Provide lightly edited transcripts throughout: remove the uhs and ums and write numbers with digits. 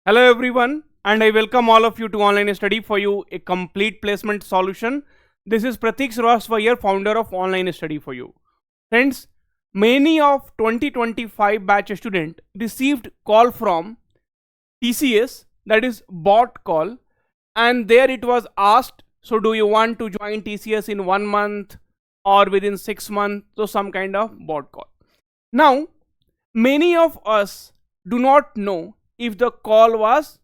Hello everyone, and I welcome all of you to Online Study for You, a complete placement solution. This is Pratik Srivastava, founder of Online Study for You. Friends, many of 2025 batch student received call from TCS, that is bot call, and there it was asked, so do you want to join TCS in 1 month or within 6 months? So some kind of bot call. Now, many of us do not know if the call was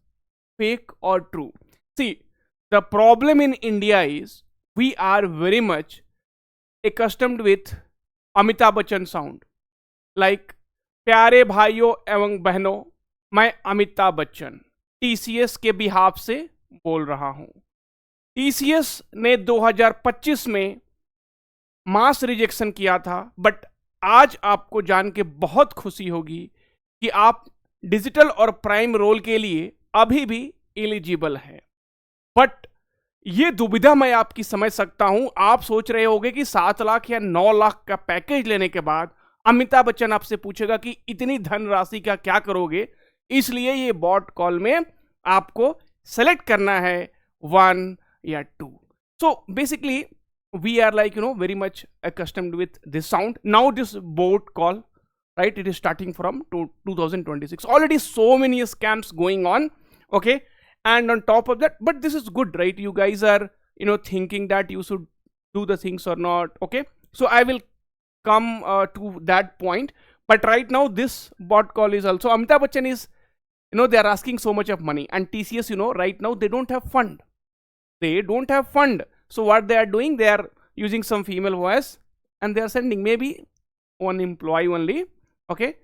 fake or true. See, the problem in India is we are very much accustomed with Amitabh Bachchan sound. Like, प्यारे भाइयों एवं बहनों, मैं Amitabh Bachchan TCS के behalf से बोल रहा हूं. टीसीएस ने 2025 में मास रिजेक्शन किया था, बट आज आपको जान के बहुत खुशी होगी कि आप डिजिटल और प्राइम रोल के लिए अभी भी एलिजिबल है. बट ये दुविधा मैं आपकी समझ सकता हूं. आप सोच रहे होंगे कि 7 लाख या 9 लाख का पैकेज लेने के बाद अमिताभ बच्चन आपसे पूछेगा कि इतनी धनराशि का क्या करोगे. इसलिए ये बॉट कॉल में आपको सेलेक्ट करना है 1 या 2. So basically we are like very much accustomed with this sound. Now this bot call, right, it is starting from 2026. Already so many scams going on, okay, and on top of that, but this is good, right? You guys are thinking that you should do the things or not, okay? So I will come to that point, but right now this bot call is also Amitabh Bachchan is they are asking so much of money, and TCS right now they don't have fund. So what they are doing, they are using some female voice and they are sending maybe one employee only. Okay,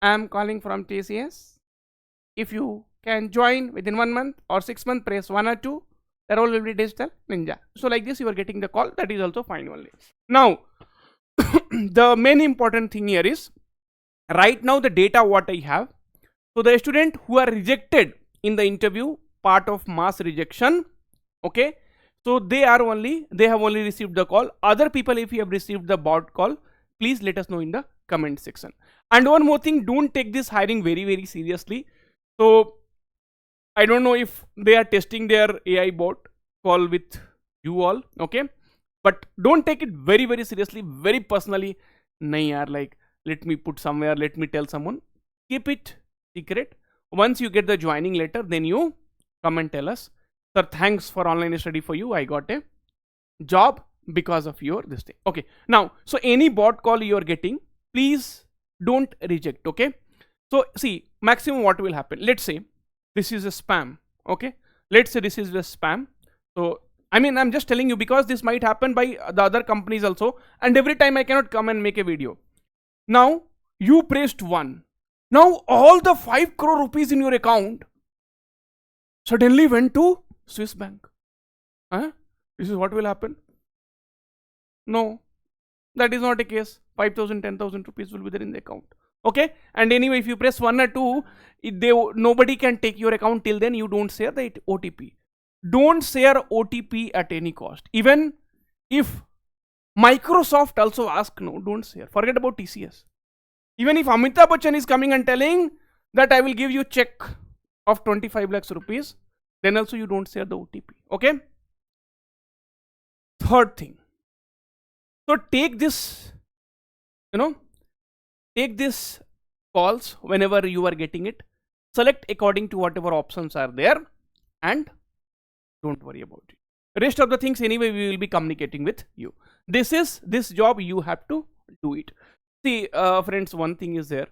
I am calling from TCS. If you can join within 1 month or 6 months, press 1 or 2. The role will be digital ninja. So like this, you are getting the call. That is also fine only. Now, the main important thing here is right now the data what I have. So the student who are rejected in the interview, part of mass rejection. Okay. So they have only received the call. Other people, if you have received the bot call, please let us know in the comment section. And one more thing, don't take this hiring very seriously. So I don't know if they are testing their AI bot call with you all, okay, but don't take it very seriously, very personally. Nahi yaar, like let me put somewhere, let me tell someone. Keep it secret. Once you get the joining letter, then you come and tell us, sir, thanks for Online Study for You. I got a job because of your this thing. Okay. Now, so any bot call you are getting, please don't reject. Okay. So see, maximum what will happen. Let's say this is a spam. Okay. Let's say this is the spam. So I mean, I'm just telling you because this might happen by the other companies also. And every time I cannot come and make a video. Now you pressed 1. Now all the 5 crore rupees in your account suddenly went to Swiss Bank. This is what will happen. No, that is not a case. 5,000, 10,000 rupees will be there in the account. Okay. And anyway, if you press 1 or 2, nobody can take your account till then. You don't share the OTP. Don't share OTP at any cost. Even if Microsoft also asks, no, don't share. Forget about TCS. Even if Amitabh Bachchan is coming and telling that I will give you check of 25 lakhs rupees, then also you don't share the OTP. Okay. Third thing. So take this, take this calls whenever you are getting it. Select according to whatever options are there and don't worry about it. Rest of the things anyway we will be communicating with you. This job you have to do it. See, friends, one thing is there.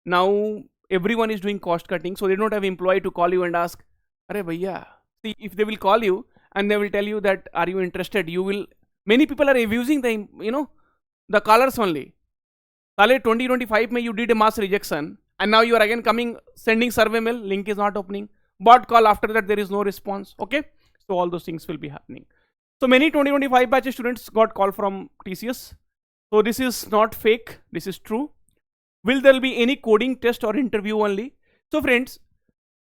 Now everyone is doing cost cutting, so they don't have employee to call you and ask, Arey bhaiya. See, if they will call you and they will tell you that are you interested, you will. Many people are abusing the callers only. Sale 2025 mein you did a mass rejection and now you are again coming sending survey mail, link is not opening. Bot call, after that there is no response. Okay, so all those things will be happening. So many 2025 batch students got call from TCS. So this is not fake. This is true. Will there be any coding test or interview only? So friends,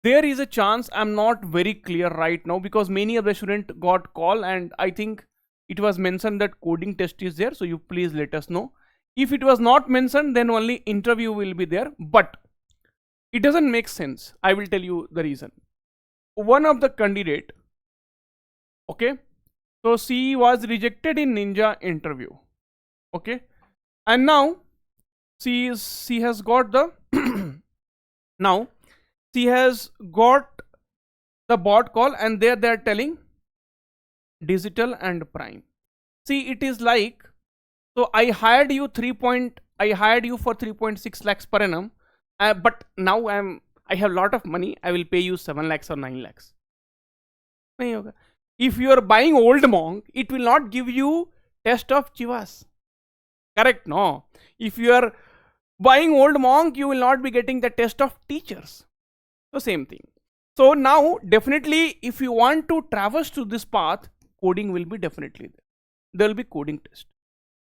there is a chance. I'm not very clear right now because many of the students got call and I think it was mentioned that coding test is there. So you please let us know. If it was not mentioned, then only interview will be there. But it doesn't make sense. I will tell you the reason. One of the candidate, okay, so she was rejected in ninja interview, okay, and now she has got the now she has got the bot call, and there they are telling digital and prime. See, it is like, so I hired you I hired you for 3.6 lakhs per annum, but now I have lot of money, I will pay you 7 lakhs or 9 lakhs. nahi hoga. If you are buying old monk, it will not give you test of chivas, correct? No. If you are buying old monk, you will not be getting the test of teachers. So same thing. So now definitely, if you want to traverse to this path, coding will be definitely there. There will be coding test.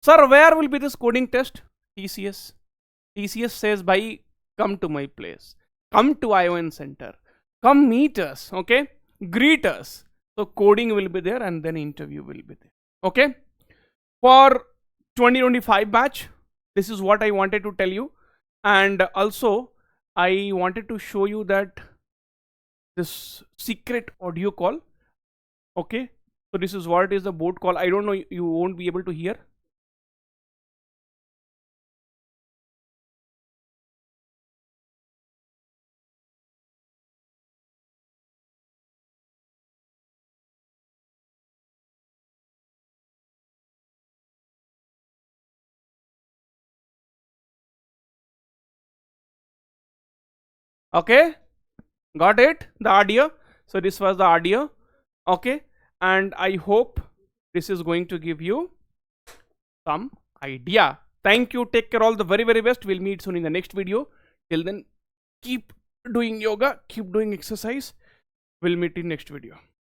Sir, where will be this coding test? TCS. TCS says, bhai, come to my place, come to ION center, come meet us, okay, greet us. So coding will be there, and then interview will be there, okay. For 2025 batch, this is what I wanted to tell you. And also I wanted to show you that this secret audio call, okay. So this is what is the board call. I don't know, you won't be able to hear. Okay, got it, the audio. So this was the audio, okay. And I hope this is going to give you some idea. Thank you, take care, all the very very best. We'll meet soon in the next video. Till then, keep doing yoga, keep doing exercise. We'll meet in next video.